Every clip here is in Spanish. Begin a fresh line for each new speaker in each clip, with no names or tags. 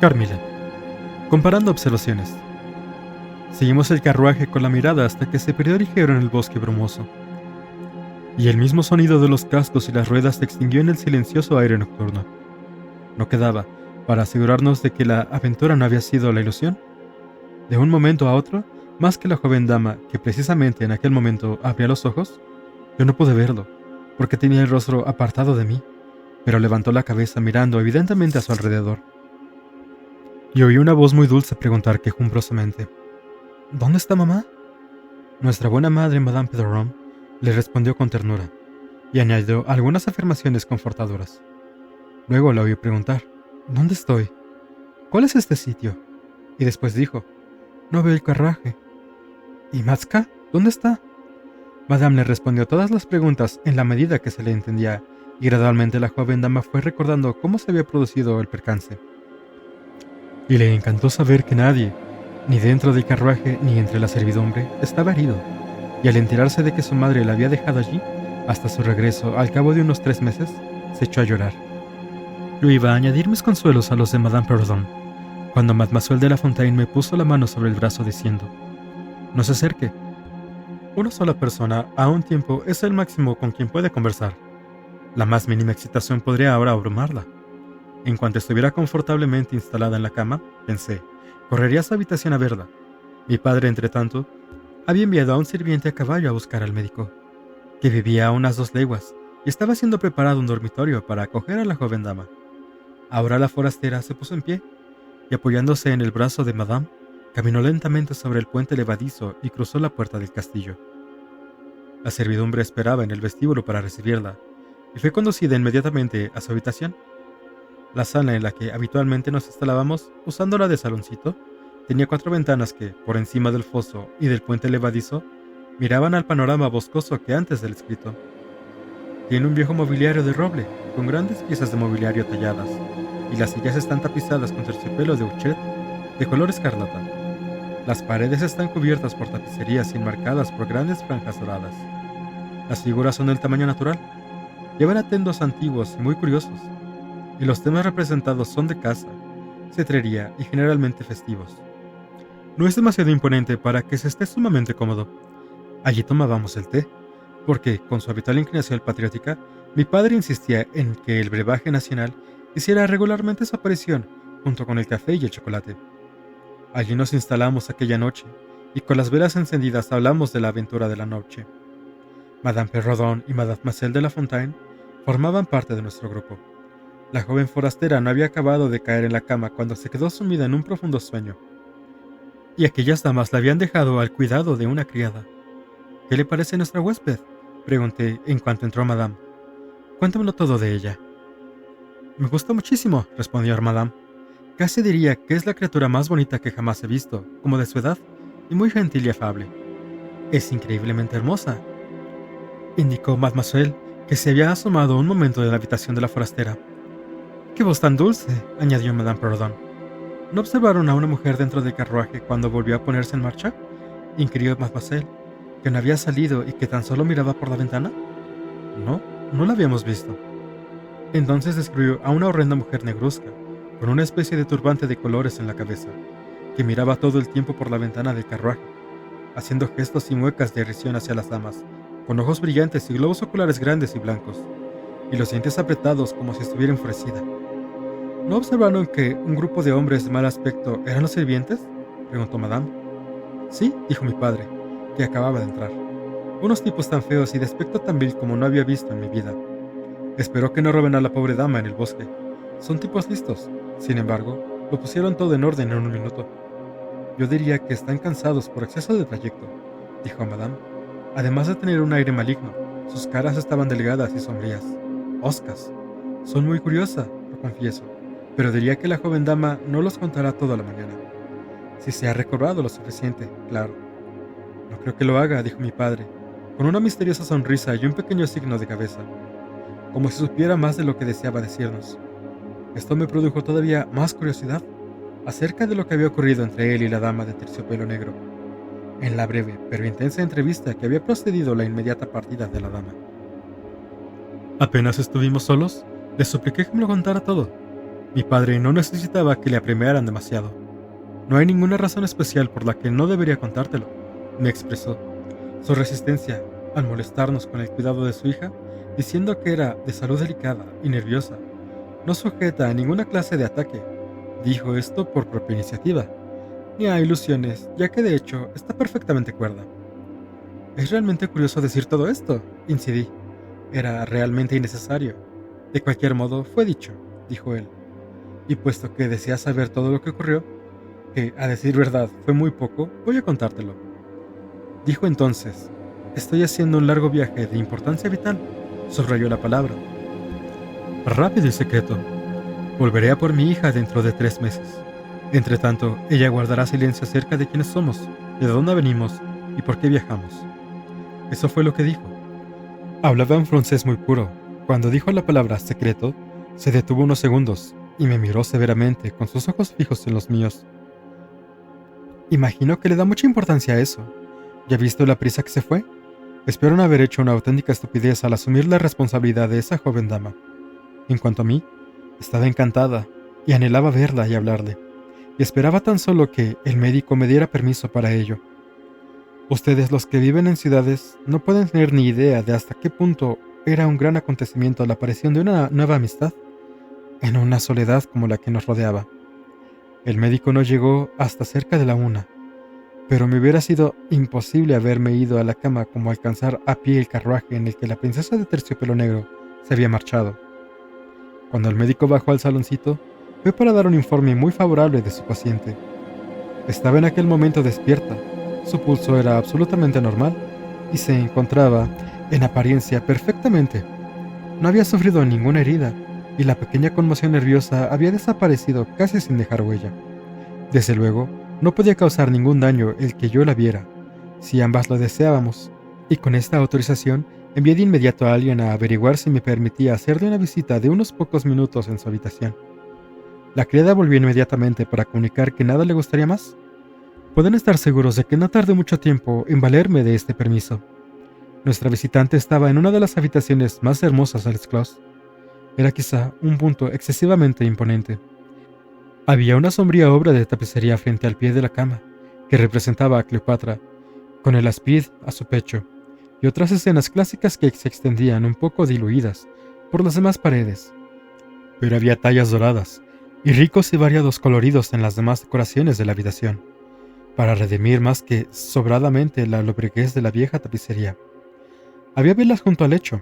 Carmila. Comparando observaciones. Seguimos el carruaje con la mirada hasta que se perdió ligero en el bosque brumoso. Y el mismo sonido de los cascos y las ruedas se extinguió en el silencioso aire nocturno. No quedaba, para asegurarnos de que la aventura no había sido la ilusión, de un momento a otro, más que la joven dama que precisamente en aquel momento abría los ojos. Yo no pude verlo, porque tenía el rostro apartado de mí, pero levantó la cabeza mirando evidentemente a su alrededor. Y oí una voz muy dulce preguntar quejumbrosamente: ¿Dónde está mamá? Nuestra buena madre, Madame Pedron, le respondió con ternura, y añadió algunas afirmaciones confortadoras. Luego la oí preguntar: ¿Dónde estoy? ¿Cuál es este sitio? Y después dijo: No veo el carruaje. ¿Y Matska? ¿Dónde está? Madame le respondió todas las preguntas en la medida que se le entendía, y gradualmente la joven dama fue recordando cómo se había producido el percance. Y le encantó saber que nadie, ni dentro del carruaje ni entre la servidumbre, estaba herido, y al enterarse de que su madre la había dejado allí, hasta su regreso al cabo de unos 3 meses, se echó a llorar. Yo iba a añadir mis consuelos a los de Madame Perdon, cuando Mademoiselle de la Fontaine me puso la mano sobre el brazo diciendo: No se acerque. Una sola persona a un tiempo es el máximo con quien puede conversar. La más mínima excitación podría ahora abrumarla. En cuanto estuviera confortablemente instalada en la cama, pensé, correría a su habitación a verla. Mi padre, entre tanto, había enviado a un sirviente a caballo a buscar al médico, que vivía a unas 2 leguas, y estaba siendo preparado un dormitorio para acoger a la joven dama. Ahora la forastera se puso en pie, y apoyándose en el brazo de Madame, caminó lentamente sobre el puente levadizo y cruzó la puerta del castillo. La servidumbre esperaba en el vestíbulo para recibirla, y fue conducida inmediatamente a su habitación. La sala en la que habitualmente nos instalábamos, usándola de saloncito, tenía 4 ventanas que, por encima del foso y del puente levadizo, miraban al panorama boscoso que antes del escrito. Tiene un viejo mobiliario de roble, con grandes piezas de mobiliario talladas, y las sillas están tapizadas con terciopelo de Uchet de color escarlata. Las paredes están cubiertas por tapicerías enmarcadas por grandes franjas doradas. Las figuras son del tamaño natural, llevan atuendos antiguos y muy curiosos, y los temas representados son de caza, cetrería y generalmente festivos. No es demasiado imponente para que se esté sumamente cómodo. Allí tomábamos el té, porque, con su habitual inclinación patriótica, mi padre insistía en que el brebaje nacional hiciera regularmente su aparición junto con el café y el chocolate. Allí nos instalamos aquella noche, y con las velas encendidas hablamos de la aventura de la noche. Madame Perrodon y Mademoiselle de la Fontaine formaban parte de nuestro grupo. La joven forastera no había acabado de caer en la cama cuando se quedó sumida en un profundo sueño, y aquellas damas la habían dejado al cuidado de una criada. ¿Qué le parece nuestra huésped?, pregunté en cuanto entró Madame. Cuéntamelo todo de ella. Me gusta muchísimo, respondió Madame. Casi diría que es la criatura más bonita que jamás he visto, como de su edad, y muy gentil y afable. Es increíblemente hermosa, indicó Mademoiselle, que se había asomado un momento de la habitación de la forastera. ¡Qué voz tan dulce!, añadió Madame Perdon. ¿No observaron a una mujer dentro del carruaje cuando volvió a ponerse en marcha?, inquirió Mademoiselle, que no había salido y que tan solo miraba por la ventana. No, no la habíamos visto. Entonces describió a una horrenda mujer negruzca, con una especie de turbante de colores en la cabeza, que miraba todo el tiempo por la ventana del carruaje, haciendo gestos y muecas de irrisión hacia las damas, con ojos brillantes y globos oculares grandes y blancos, y los dientes apretados como si estuviera enfurecida. ¿No observaron que un grupo de hombres de mal aspecto eran los sirvientes?, preguntó Madame. Sí, dijo mi padre, que acababa de entrar. Unos tipos tan feos y de aspecto tan vil como no había visto en mi vida. Espero que no roben a la pobre dama en el bosque. Son tipos listos. Sin embargo, lo pusieron todo en orden en un minuto. Yo diría que están cansados por exceso de trayecto, dijo Madame. Además de tener un aire maligno, sus caras estaban delgadas y sombrías. Hoscas. Son muy curiosas, lo confieso, pero diría que la joven dama no los contará todo a la mañana. Si se ha recobrado lo suficiente, claro. No creo que lo haga, dijo mi padre, con una misteriosa sonrisa y un pequeño signo de cabeza, como si supiera más de lo que deseaba decirnos. Esto me produjo todavía más curiosidad acerca de lo que había ocurrido entre él y la dama de terciopelo negro, en la breve pero intensa entrevista que había precedido la inmediata partida de la dama. Apenas estuvimos solos, le supliqué que me lo contara todo. Mi padre no necesitaba que le apremiaran demasiado. No hay ninguna razón especial por la que no debería contártelo, me expresó. Su resistencia al molestarnos con el cuidado de su hija, diciendo que era de salud delicada y nerviosa, no sujeta a ninguna clase de ataque. Dijo esto por propia iniciativa, ni a ilusiones, ya que de hecho está perfectamente cuerda. Es realmente curioso decir todo esto, incidí. Era realmente innecesario. De cualquier modo, fue dicho, dijo él. Y puesto que deseas saber todo lo que ocurrió, que, a decir verdad, fue muy poco, voy a contártelo. Dijo entonces, estoy haciendo un largo viaje de importancia vital, subrayó la palabra. Rápido y secreto. Volveré a por mi hija dentro de 3 meses. Entre tanto, ella guardará silencio acerca de quiénes somos, de dónde venimos y por qué viajamos. Eso fue lo que dijo. Hablaba en francés muy puro. Cuando dijo la palabra secreto, se detuvo unos segundos y me miró severamente con sus ojos fijos en los míos. Imagino que le da mucha importancia a eso. ¿Ya visto la prisa que se fue? Espero no haber hecho una auténtica estupidez al asumir la responsabilidad de esa joven dama. En cuanto a mí, estaba encantada y anhelaba verla y hablarle, y esperaba tan solo que el médico me diera permiso para ello. Ustedes, los que viven en ciudades, no pueden tener ni idea de hasta qué punto era un gran acontecimiento la aparición de una nueva amistad en una soledad como la que nos rodeaba. El médico no llegó hasta cerca de la 1, pero me hubiera sido imposible haberme ido a la cama como alcanzar a pie el carruaje en el que la princesa de terciopelo negro se había marchado. Cuando el médico bajó al saloncito, fue para dar un informe muy favorable de su paciente. Estaba en aquel momento despierta, su pulso era absolutamente normal y se encontraba, en apariencia, perfectamente. No había sufrido ninguna herida y la pequeña conmoción nerviosa había desaparecido casi sin dejar huella. Desde luego, no podía causar ningún daño el que yo la viera, si ambas lo deseábamos, y con esta autorización envié de inmediato a alguien a averiguar si me permitía hacerle una visita de unos pocos minutos en su habitación. La criada volvió inmediatamente para comunicar que nada le gustaría más. Pueden estar seguros de que no tardé mucho tiempo en valerme de este permiso. Nuestra visitante estaba en una de las habitaciones más hermosas del Clos. Era quizá un punto excesivamente imponente. Había una sombría obra de tapicería frente al pie de la cama, que representaba a Cleopatra, con el aspid a su pecho, y otras escenas clásicas que se extendían un poco diluidas por las demás paredes. Pero había tallas doradas y ricos y variados coloridos en las demás decoraciones de la habitación, para redimir más que sobradamente la lobreguez de la vieja tapicería. Había velas junto al lecho.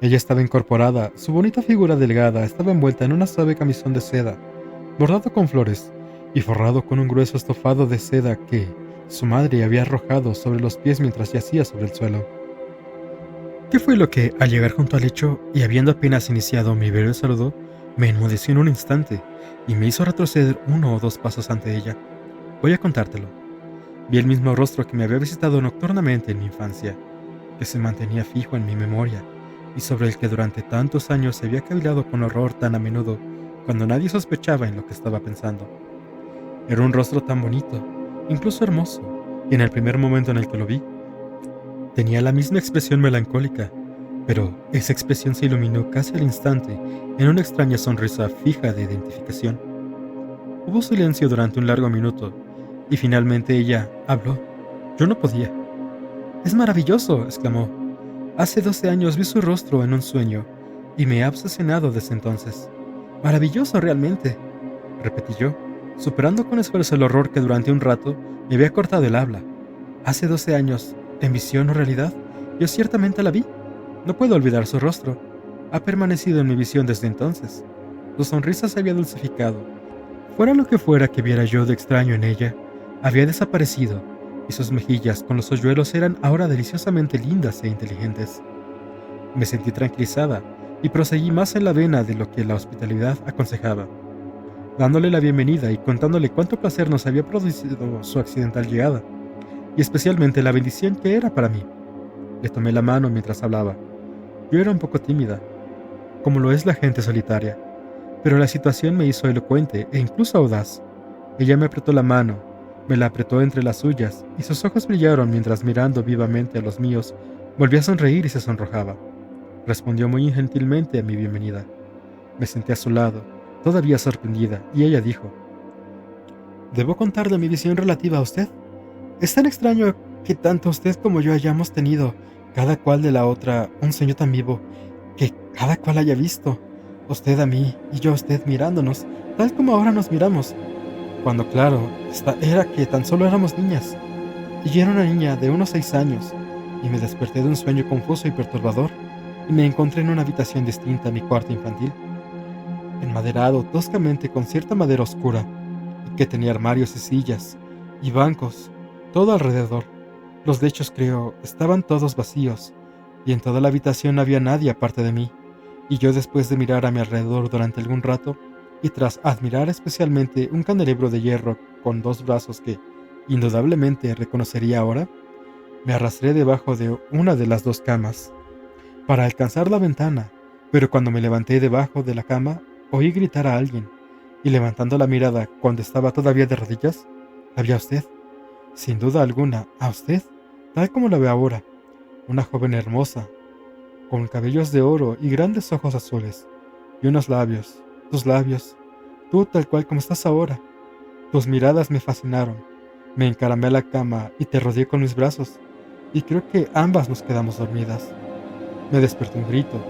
Ella estaba incorporada, su bonita figura delgada estaba envuelta en una suave camisón de seda, bordado con flores y forrado con un grueso estofado de seda que su madre había arrojado sobre los pies mientras yacía sobre el suelo. ¿Qué fue lo que, al llegar junto al lecho y habiendo apenas iniciado mi breve saludo, me enmudeció en un instante y me hizo retroceder 1 o 2 pasos ante ella? Voy a contártelo. Vi el mismo rostro que me había visitado nocturnamente en mi infancia, que se mantenía fijo en mi memoria y sobre el que durante tantos años se había cavilado con horror tan a menudo cuando nadie sospechaba en lo que estaba pensando. Era un rostro tan bonito, incluso hermoso, y en el primer momento en el que lo vi, tenía la misma expresión melancólica, pero esa expresión se iluminó casi al instante en una extraña sonrisa fija de identificación. Hubo silencio durante un largo minuto, y finalmente ella habló. Yo no podía. «Es maravilloso», exclamó. «Hace 12 años vi su rostro en un sueño, y me ha obsesionado desde entonces. Maravilloso realmente», repetí yo, superando con esfuerzo el horror que durante un rato me había cortado el habla. «Hace 12 años, en visión o realidad, yo ciertamente la vi. No puedo olvidar su rostro. Ha permanecido en mi visión desde entonces. Su sonrisa se había dulcificado. Fuera lo que fuera que viera yo de extraño en ella, había desaparecido, y sus mejillas con los hoyuelos eran ahora deliciosamente lindas e inteligentes. Me sentí tranquilizada y proseguí más en la vena de lo que la hospitalidad aconsejaba, dándole la bienvenida y contándole cuánto placer nos había producido su accidental llegada, y especialmente la bendición que era para mí. Le tomé la mano mientras hablaba. Yo era un poco tímida, como lo es la gente solitaria, pero la situación me hizo elocuente e incluso audaz. Ella me apretó la mano, me la apretó entre las suyas, y sus ojos brillaron mientras, mirando vivamente a los míos, volvía a sonreír y se sonrojaba. Respondió muy gentilmente a mi bienvenida. Me senté a su lado, todavía sorprendida, y ella dijo: «¿Debo contarle mi visión relativa a usted? Es tan extraño que tanto usted como yo hayamos tenido, cada cual de la otra, un sueño tan vivo, que cada cual haya visto, usted a mí y yo a usted mirándonos, tal como ahora nos miramos, cuando claro, era que tan solo éramos niñas. Y yo era una niña de unos 6 años, y me desperté de un sueño confuso y perturbador, y me encontré en una habitación distinta a mi cuarto infantil, enmaderado toscamente con cierta madera oscura, y que tenía armarios y sillas, y bancos, todo alrededor. Los lechos, creo, estaban todos vacíos, y en toda la habitación no había nadie aparte de mí, y yo, después de mirar a mi alrededor durante algún rato, y tras admirar especialmente un candelabro de hierro con 2 brazos que indudablemente reconocería ahora, me arrastré debajo de una de las 2 camas para alcanzar la ventana, pero cuando me levanté debajo de la cama, oí gritar a alguien, y levantando la mirada cuando estaba todavía de rodillas, la vi a usted, sin duda alguna, a usted, tal como la veo ahora, una joven hermosa, con cabellos de oro y grandes ojos azules, y unos labios, tus labios, tú tal cual como estás ahora. Tus miradas me fascinaron, me encaramé a la cama y te rodeé con mis brazos, y creo que ambas nos quedamos dormidas. Me despertó un grito.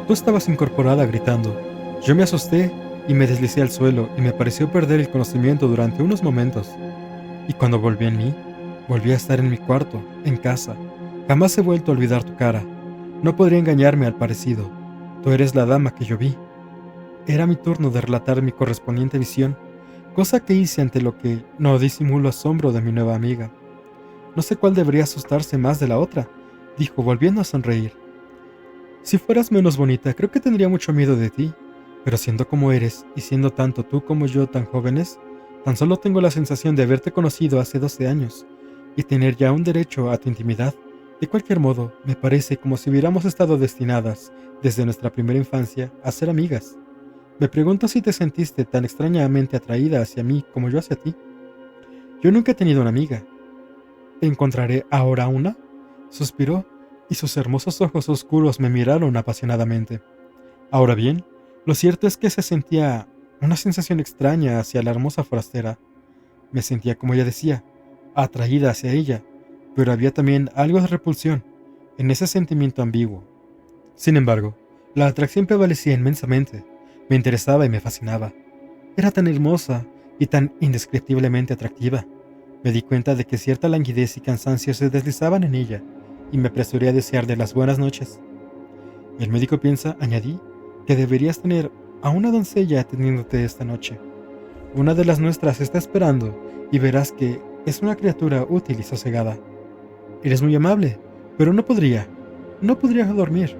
Tú estabas incorporada gritando. Yo me asusté y me deslicé al suelo y me pareció perder el conocimiento durante unos momentos. Y cuando volví en mí, volví a estar en mi cuarto, en casa. Jamás he vuelto a olvidar tu cara. No podría engañarme al parecido. Tú eres la dama que yo vi. Era mi turno de relatar mi correspondiente visión, cosa que hice ante lo que no disimulo asombro de mi nueva amiga. No sé cuál debería asustarse más de la otra, dijo volviendo a sonreír. Si fueras menos bonita, creo que tendría mucho miedo de ti, pero siendo como eres, y siendo tanto tú como yo tan jóvenes, tan solo tengo la sensación de haberte conocido hace 12 años, y tener ya un derecho a tu intimidad. De cualquier modo, me parece como si hubiéramos estado destinadas, desde nuestra primera infancia, a ser amigas. Me pregunto si te sentiste tan extrañamente atraída hacia mí como yo hacia ti. Yo nunca he tenido una amiga. ¿Encontraré ahora una? Suspiró, y sus hermosos ojos oscuros me miraron apasionadamente. Ahora bien, lo cierto es que se sentía una sensación extraña hacia la hermosa forastera. Me sentía, como ella decía, atraída hacia ella, pero había también algo de repulsión en ese sentimiento ambiguo. Sin embargo, la atracción prevalecía inmensamente. Me interesaba y me fascinaba. Era tan hermosa y tan indescriptiblemente atractiva. Me di cuenta de que cierta languidez y cansancio se deslizaban en ella, y me apresuré a desearle las buenas noches. El médico piensa, añadí, que deberías tener a una doncella atendiéndote esta noche. Una de las nuestras está esperando, y verás que es una criatura útil y sosegada. Eres muy amable, pero no podría dormir.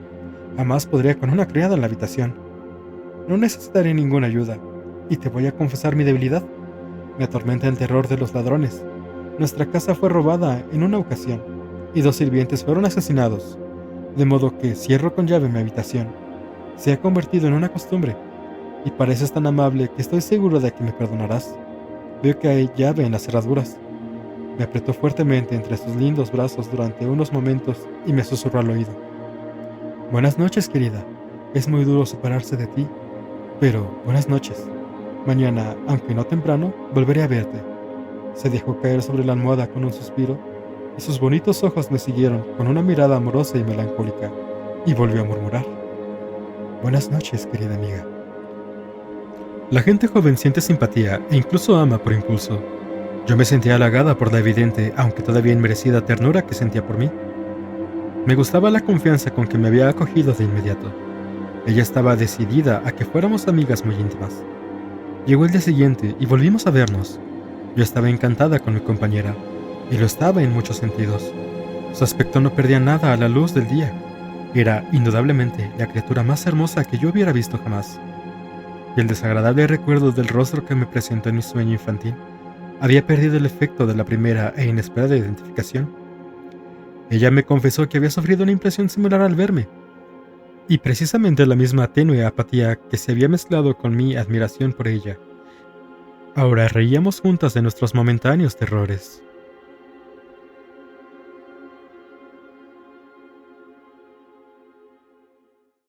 Jamás podría con una criada en la habitación. No necesitaré ninguna ayuda, y te voy a confesar mi debilidad. Me atormenta el terror de los ladrones. Nuestra casa fue robada en una ocasión, y 2 sirvientes fueron asesinados, de modo que cierro con llave mi habitación. Se ha convertido en una costumbre, y pareces tan amable que estoy seguro de que me perdonarás. Veo que hay llave en las cerraduras. Me apretó fuertemente entre sus lindos brazos durante unos momentos y me susurró al oído. Buenas noches, querida. Es muy duro separarse de ti, pero buenas noches. Mañana, aunque no temprano, volveré a verte. Se dejó caer sobre la almohada con un suspiro, y sus bonitos ojos me siguieron con una mirada amorosa y melancólica, y volvió a murmurar. Buenas noches, querida amiga. La gente joven siente simpatía e incluso ama por impulso. Yo me sentía halagada por la evidente, aunque todavía inmerecida ternura que sentía por mí. Me gustaba la confianza con que me había acogido de inmediato. Ella estaba decidida a que fuéramos amigas muy íntimas. Llegó el día siguiente y volvimos a vernos. Yo estaba encantada con mi compañera, y lo estaba en muchos sentidos. Su aspecto no perdía nada a la luz del día. Era, indudablemente, la criatura más hermosa que yo hubiera visto jamás. Y el desagradable recuerdo del rostro que me presentó en mi sueño infantil había perdido el efecto de la primera e inesperada identificación. Ella me confesó que había sufrido una impresión similar al verme, y precisamente la misma tenue apatía que se había mezclado con mi admiración por ella. Ahora reíamos juntas de nuestros momentáneos terrores.